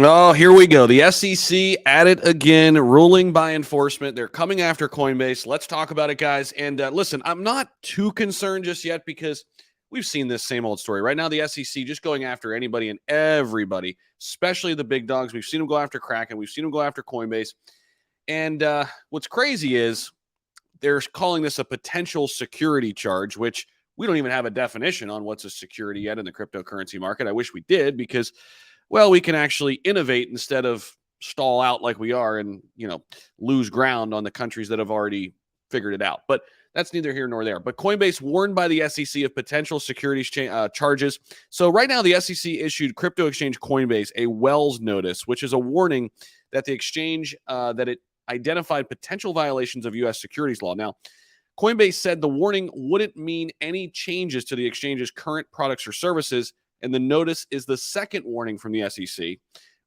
Oh, here we go. The SEC at it again, ruling by enforcement. They're coming after Coinbase. Let's talk about it, guys. And listen, I'm not too concerned just yet because we've seen this same old story. Right now, the SEC just going after anybody and everybody, especially the big dogs. We've seen them go after Kraken. We've seen them go after Coinbase. And what's crazy is they're calling this a potential security charge, which we don't even have a definition on what's a security yet in the cryptocurrency market. I wish we did because well, we can actually innovate instead of stall out like we are and, lose ground on the countries that have already figured it out. But that's neither here nor there. But Coinbase warned by the SEC of potential securities charges. So right now, the SEC issued crypto exchange Coinbase a Wells notice, which is a warning that the exchange that it identified potential violations of U.S. securities law. Now, Coinbase said the warning wouldn't mean any changes to the exchange's current products or services, and the notice is the second warning from the SEC.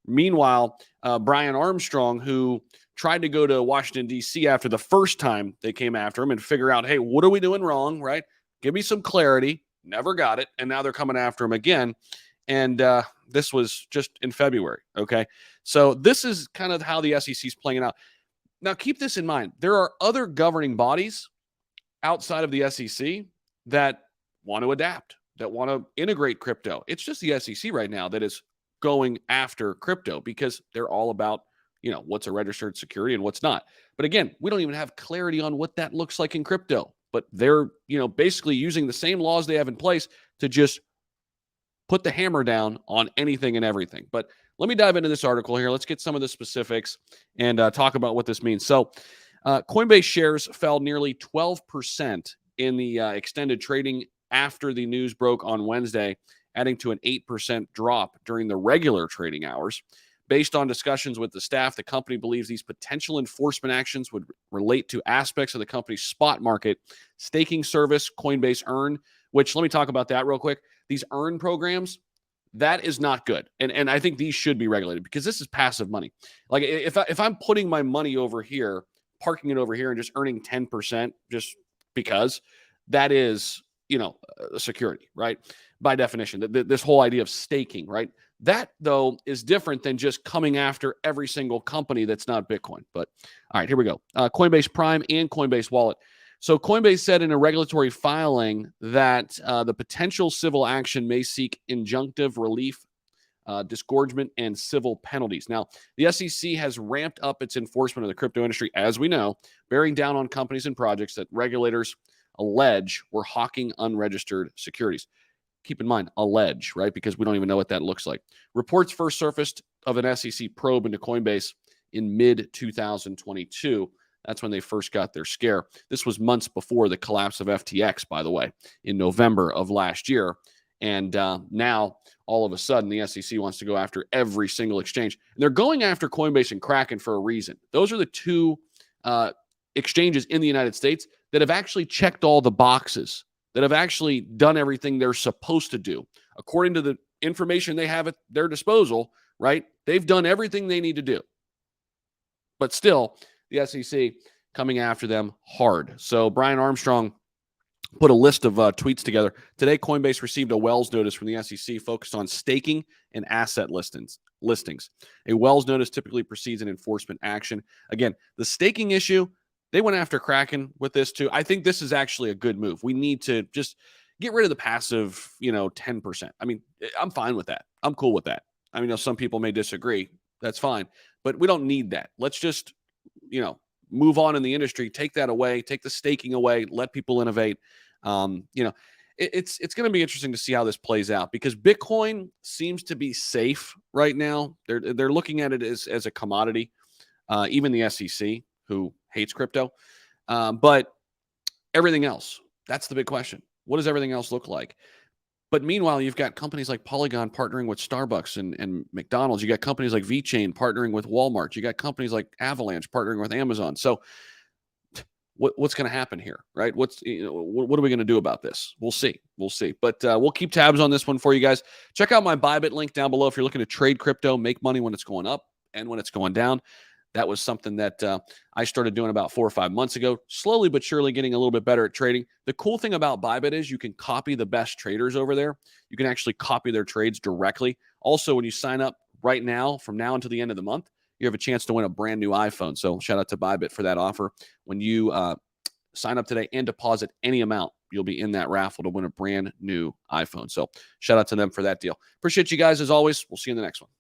Meanwhile, Brian Armstrong, who tried to go to Washington, D.C. after the first time they came after him and figure out, hey, what are we doing wrong, right? Give me some clarity. Never got it. And now they're coming after him again. And this was just in February, okay? So this is kind of how the SEC is playing it out. Now, keep this in mind. There are other governing bodies outside of the SEC that want to adapt, that want to integrate crypto. It's just the SEC right now that is going after crypto because they're all about, what's a registered security and what's not. But again, we don't even have clarity on what that looks like in crypto. But they're, basically using the same laws they have in place to just put the hammer down on anything and everything. But let me dive into this article here. Let's get some of the specifics and talk about what this means. So Coinbase shares fell nearly 12% in the extended trading after the news broke on Wednesday, adding to an 8% drop during the regular trading hours. Based on discussions with the staff, the company believes these potential enforcement actions would relate to aspects of the company's spot market staking service, Coinbase Earn, which let me talk about that real quick. These Earn programs, that is not good. And I think these should be regulated because this is passive money. Like if I'm putting my money over here, parking it over here and just earning 10% just because, that is, a security, right? By definition, this whole idea of staking, right? That, though, is different than just coming after every single company that's not Bitcoin. But all right, here we go. Coinbase Prime and Coinbase Wallet. So Coinbase said in a regulatory filing that the potential civil action may seek injunctive relief, disgorgement, and civil penalties. Now, the SEC has ramped up its enforcement of the crypto industry, as we know, bearing down on companies and projects that regulators allege were hawking unregistered securities. Keep in mind, allege, right? Because we don't even know what that looks like. Reports first surfaced of an SEC probe into Coinbase in mid-2022. That's when they first got their scare. This was months before the collapse of FTX, by the way, in November of last year. And now, all of a sudden, the SEC wants to go after every single exchange. And they're going after Coinbase and Kraken for a reason. Those are the two exchanges in the United States that have actually checked all the boxes, that have actually done everything they're supposed to do. According to the information they have at their disposal, right? They've done everything they need to do. But still, the SEC coming after them hard. So Brian Armstrong put a list of tweets together. Today, Coinbase received a Wells notice from the SEC focused on staking and asset listings. A Wells notice typically precedes an enforcement action. Again, the staking issue, they went after Kraken with this too. I think this is actually a good move. We need to just get rid of the passive, 10%. I mean, I'm fine with that. I'm cool with that. I mean, some people may disagree. That's fine. But we don't need that. Let's just, move on in the industry, take that away, take the staking away, let people innovate. It's going to be interesting to see how this plays out because Bitcoin seems to be safe right now. They're looking at it as a commodity, even the SEC, who hates crypto. But everything else, that's the big question. What does everything else look like? But meanwhile, you've got companies like Polygon partnering with Starbucks and McDonald's. You got companies like VeChain partnering with Walmart. You got companies like Avalanche partnering with Amazon. So what's going to happen here, right? What are we going to do about this? We'll see. But we'll keep tabs on this one for you guys. Check out my Bybit link down below if you're looking to trade crypto, make money when it's going up and when it's going down. That was something that I started doing about 4 or 5 months ago, slowly but surely getting a little bit better at trading. The cool thing about Bybit is you can copy the best traders over there. You can actually copy their trades directly. Also, when you sign up right now, from now until the end of the month, you have a chance to win a brand new iPhone. So shout out to Bybit for that offer. When you sign up today and deposit any amount, you'll be in that raffle to win a brand new iPhone. So shout out to them for that deal. Appreciate you guys as always. We'll see you in the next one.